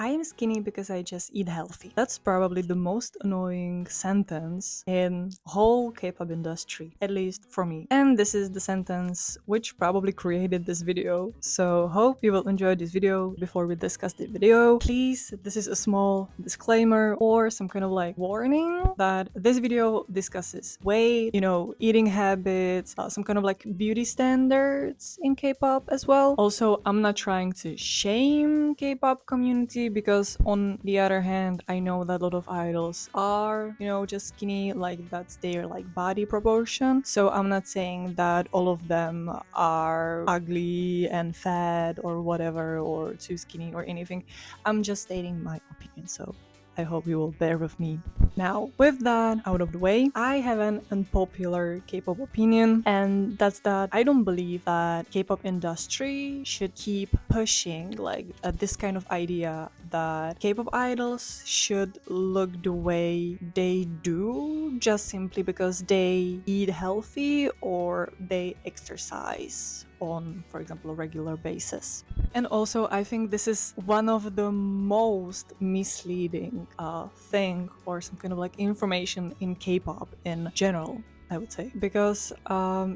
I am skinny because I just eat healthy. That's probably the most annoying sentence in whole K-pop industry, at least for me. And this is the sentence which probably created this video. So hope you will enjoy this video. Before we discuss the video, please, this is a small disclaimer or some kind of like warning that this video discusses weight, eating habits, some kind of like beauty standards in K-pop as well. Also, I'm not trying to shame K-pop community because on the other hand, I know that a lot of idols are, just skinny, like that's their like body proportion. So I'm not saying that all of them are ugly and fat or whatever or too skinny or anything. I'm just stating my opinion. So I hope you will bear with me. Now, with that out of the way, I have an unpopular K-pop opinion, and that's that I don't believe that K-pop industry should keep pushing like this kind of idea that K-pop idols should look the way they do just simply because they eat healthy or they exercise on, for example, a regular basis. And also, I think this is one of the most misleading thing or some kind of like information in K-pop in general, I would say, because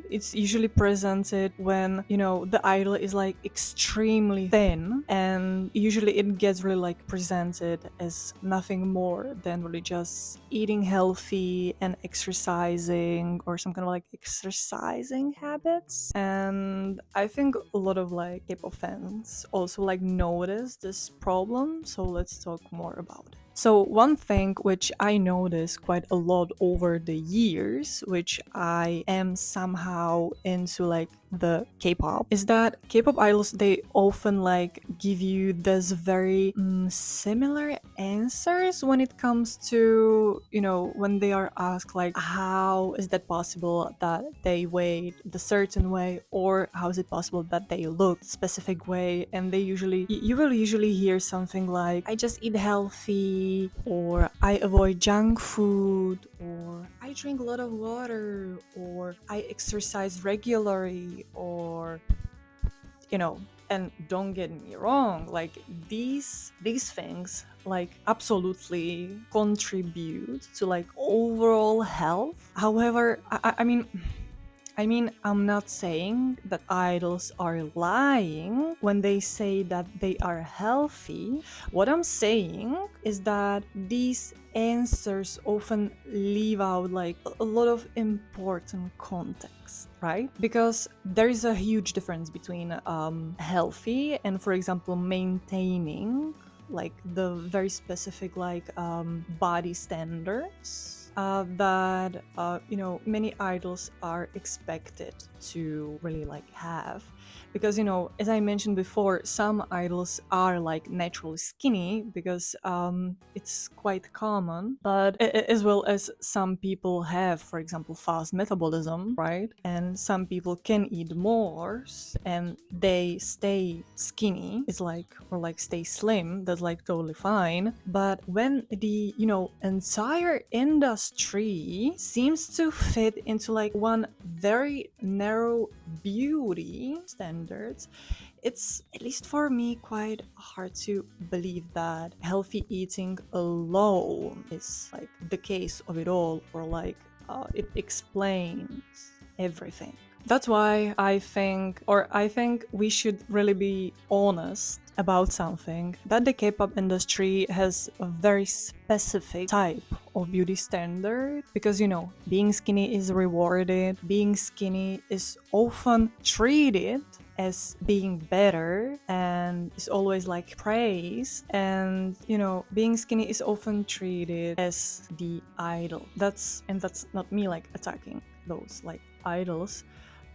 it's usually presented when the idol is like extremely thin, and usually it gets really like presented as nothing more than really just eating healthy and exercising or some kind of like exercising habits. And I think a lot of like K-pop fans also like notice this problem, so let's talk more about it. So one thing which I noticed quite a lot over the years, which I am somehow into like the K-pop, is that K-pop idols, they often like give you this very similar answers when it comes to, when they are asked like, how is that possible that they weigh the certain way, or how is it possible that they look specific way, and they usually, you will usually hear something like, I just eat healthy, or I avoid junk food, or I drink a lot of water, or I exercise regularly, or and don't get me wrong, like these things like absolutely contribute to like overall health. However, I mean, I'm not saying that idols are lying when they say that they are healthy. What I'm saying is that these answers often leave out like a lot of important context, right? Because there is a huge difference between healthy and, for example, maintaining like the very specific like body standards that many idols are expected to really like have, because as I mentioned before, some idols are like naturally skinny because it's quite common, but as well as some people have, for example, fast metabolism, right? And some people can eat more and they stay skinny, it's like, or like stay slim, that's like totally fine. But when the entire industry seems to fit into like one very narrow beauty standards, it's, at least for me, quite hard to believe that healthy eating alone is like the case of it all, or like it explains everything. That's why I think we should really be honest about something, that the K-pop industry has a very specific type of beauty standard, because being skinny is rewarded, being skinny is often treated as being better and is always like praised, and being skinny is often treated as the idol. That's not me like attacking those like idols.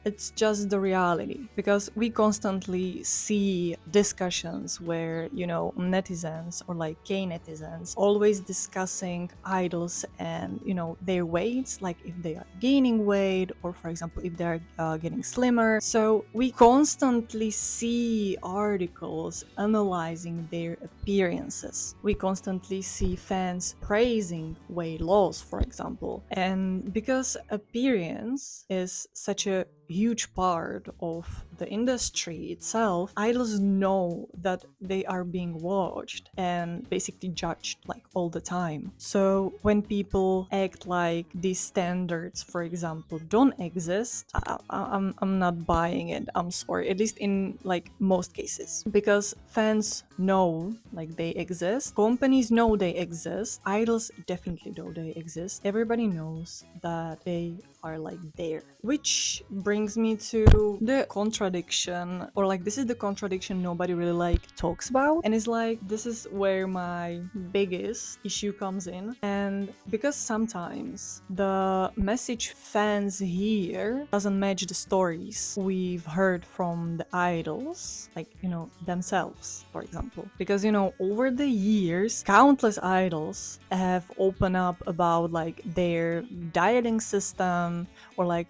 It's just the reality, because we constantly see discussions where, netizens or like K-netizens always discussing idols and, their weights, like if they are gaining weight or, for example, if they're getting slimmer. So we constantly see articles analyzing their appearances. We constantly see fans praising weight loss, for example. And because appearance is such a huge part of the industry itself, idols know that they are being watched and basically judged like all the time. So when people act like these standards, for example, don't exist, I'm not buying it. I'm sorry. At least in like most cases, because fans know like they exist, companies know they exist, idols definitely know they exist. Everybody knows that they are like there, which brings me to the contradiction, or like this is the contradiction nobody really like talks about, and it's like this is where my biggest issue comes in. And because sometimes the message fans hear doesn't match the stories we've heard from the idols, like, you know, themselves, for example. Because, you know, over the years, countless idols have opened up about like their dieting system, or like,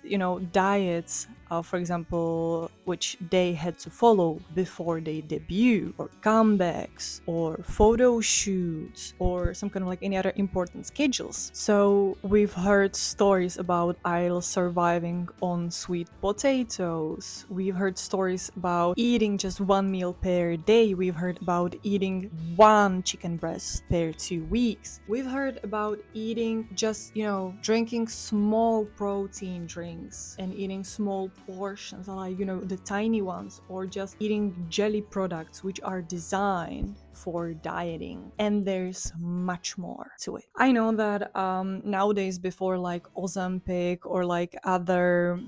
you know, diets, for example, which they had to follow before they debut, or comebacks, or photo shoots, or some kind of like any other important schedules. So we've heard stories about idols surviving on sweet potatoes. We've heard stories about eating just one meal per day. We've heard about eating one chicken breast per 2 weeks. We've heard about eating just, you know, drinking small protein drinks and eating small portions, like, you know, the tiny ones, or just eating jelly products which are designed for dieting. And there's much more to it. I know that nowadays, before like Ozempic or like other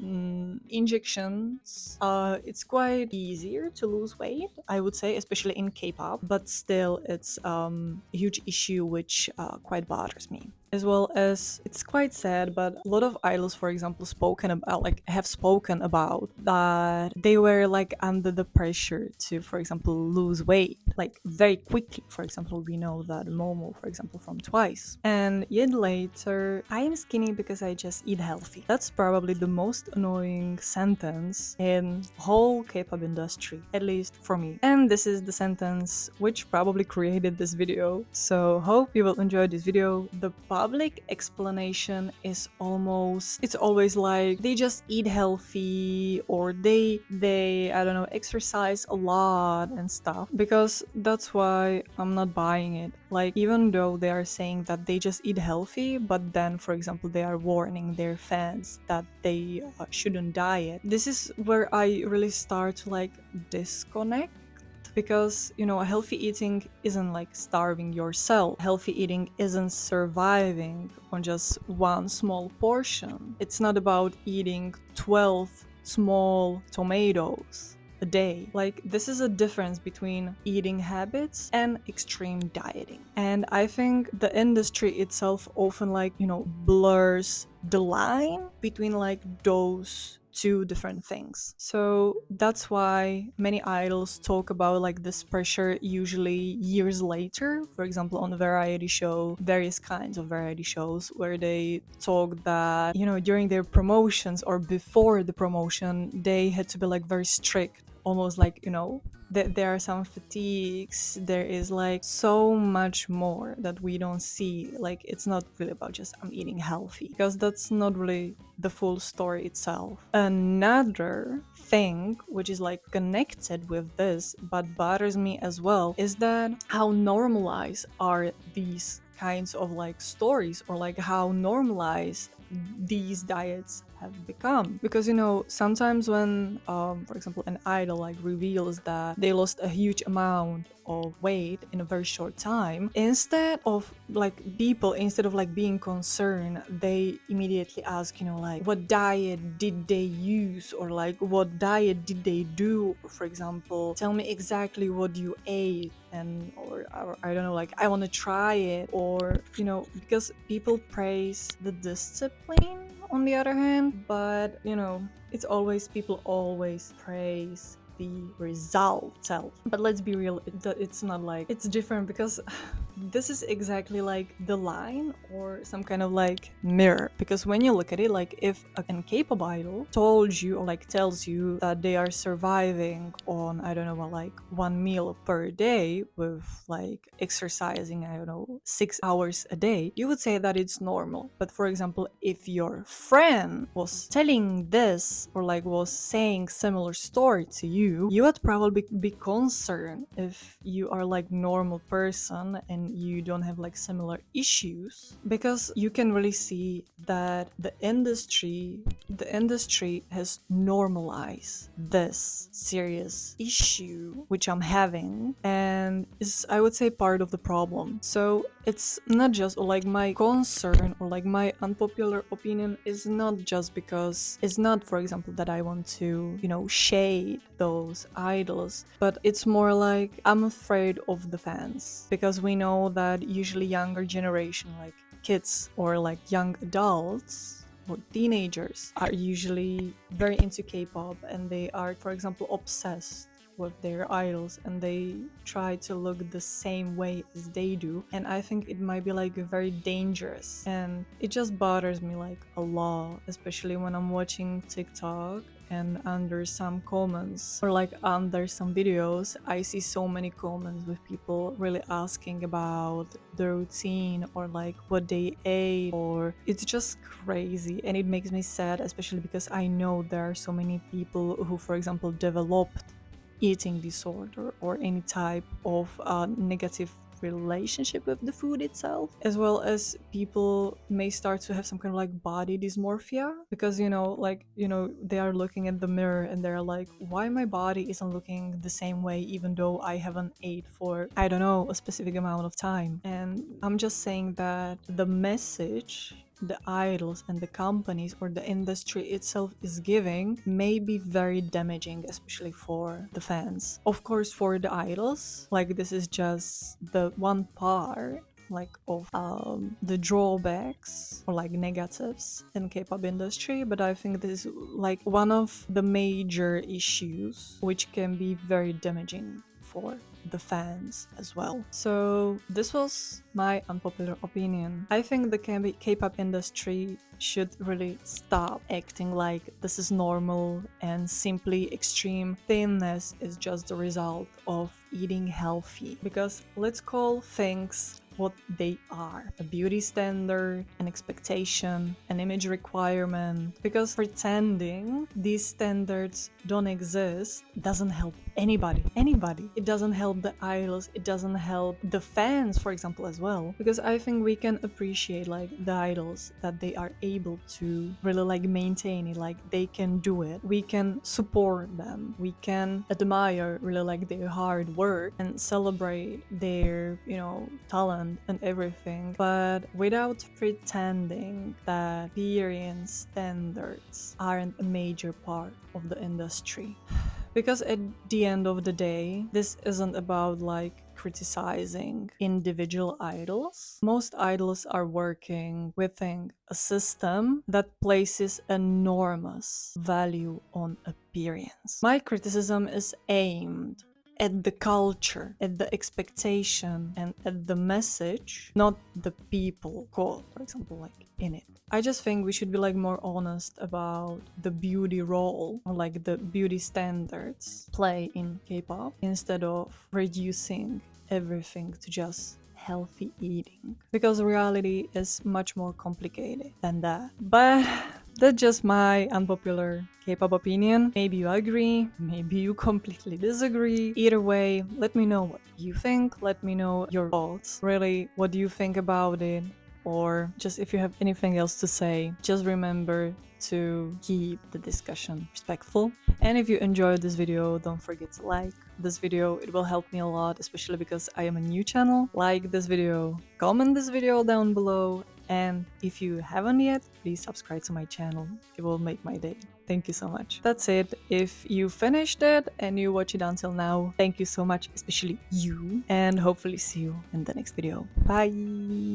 injections, it's quite easier to lose weight, I would say, especially in K-pop, but still it's a huge issue which quite bothers me. As well as, it's quite sad, but a lot of idols, for example, have spoken about that they were like under the pressure to, for example, lose weight like very quickly. For example, we know that Momo, for example, from Twice, and yet later, I am skinny because I just eat healthy. That's probably the most annoying sentence in whole K-pop industry, at least for me. And this is the sentence which probably created this video. So hope you will enjoy this video. The public explanation is it's always like they just eat healthy, or they I don't know, exercise a lot and stuff, because that's why I'm not buying it. Like, even though they are saying that they just eat healthy, but then, for example, they are warning their fans that they shouldn't diet. This is where I really start to like disconnect. Because, you know, healthy eating isn't like starving yourself. Healthy eating isn't surviving on just one small portion. It's not about eating 12 small tomatoes a day. Like, this is a difference between eating habits and extreme dieting. And I think the industry itself often, like, you know, blurs the line between like those two different things. So that's why many idols talk about like this pressure usually years later. For example, on a variety show, various kinds of variety shows, where they talk that, you know, during their promotions or before the promotion, they had to be like very strict, almost like, you know, that there are some fatigues. There is like so much more that we don't see. Like, it's not really about just I'm eating healthy, because that's not really the full story itself. Another thing which is like connected with this but bothers me as well is that how normalized are these kinds of like stories, or like how normalized these diets have become. Because, you know, sometimes when for example, an idol like reveals that they lost a huge amount of weight in a very short time, instead of like being concerned, they immediately ask, you know, like, what diet did they use, or like what diet did they do? For example, tell me exactly what you ate, and or I don't know, like, I want to try it. Or, you know, because people praise the discipline on the other hand, but, you know, people always praise the result itself. But let's be real, it's not like, it's different, because this is exactly like the line or some kind of like mirror, because when you look at it, like if an K-pop idol told you or like tells you that they are surviving on, I don't know, like 1 meal per day with like exercising, I don't know, 6 hours a day, you would say that it's normal. But for example, if your friend was telling this or like was saying similar story to you, you would probably be concerned if you are like normal person and you don't have like similar issues, because you can really see that the industry has normalized this serious issue which I'm having, and is, I would say, part of the problem. So it's not just, or like my concern or like my unpopular opinion is not just because it's not, for example, that I want to, you know, shade those idols, but it's more like I'm afraid of the fans, because we know that usually younger generation, like kids or like young adults or teenagers, are usually very into K-pop, and they are, for example, obsessed with their idols, and they try to look the same way as they do. And I think it might be like very dangerous, and it just bothers me like a lot, especially when I'm watching TikTok and under some comments or like under some videos, I see so many comments with people really asking about the routine or like what they ate, or it's just crazy. And it makes me sad, especially because I know there are so many people who, for example, developed eating disorder or any type of negative relationship with the food itself, as well as people may start to have some kind of like body dysmorphia, because they are looking at the mirror and they're like, why my body isn't looking the same way even though I haven't ate for, I don't know, a specific amount of time. And I'm just saying that the message the idols and the companies or the industry itself is giving may be very damaging, especially for the fans. Of course, for the idols, like this is just the one part like of the drawbacks or like negatives in K-pop industry, but I think this is like one of the major issues which can be very damaging for the fans as well. So this was my unpopular opinion. I think the K-pop industry should really stop acting like this is normal and simply extreme thinness is just the result of eating healthy, because let's call things what they are: a beauty standard, an expectation, an image requirement, because pretending these standards don't exist doesn't help anybody. It doesn't help the idols, it doesn't help the fans, for example, as well, because I think we can appreciate like the idols that they are able to really like maintain it, like they can do it, we can support them, we can admire really like their hard work and celebrate their talent and everything, but without pretending that appearance standards aren't a major part of the industry. Because at the end of the day, this isn't about like criticizing individual idols. Most idols are working within a system that places enormous value on appearance. My criticism is aimed at the culture, at the expectation, and at the message, not the people caught, for example, like in it. I just think we should be like more honest about the beauty role or like the beauty standards play in K-pop, instead of reducing everything to just healthy eating, because reality is much more complicated than that. But that's just my unpopular K-pop opinion. Maybe you agree, maybe you completely disagree. Either way, let me know what you think, let me know your thoughts. Really, what do you think about it? Or just if you have anything else to say, just remember to keep the discussion respectful. And if you enjoyed this video, don't forget to like this video. It will help me a lot, especially because I am a new channel. Like this video, comment this video down below, and if you haven't yet, please subscribe to my channel. It will make my day. Thank you so much. That's it. If you finished it and you watch it until now, thank you so much, especially you, and hopefully see you in the next video. Bye!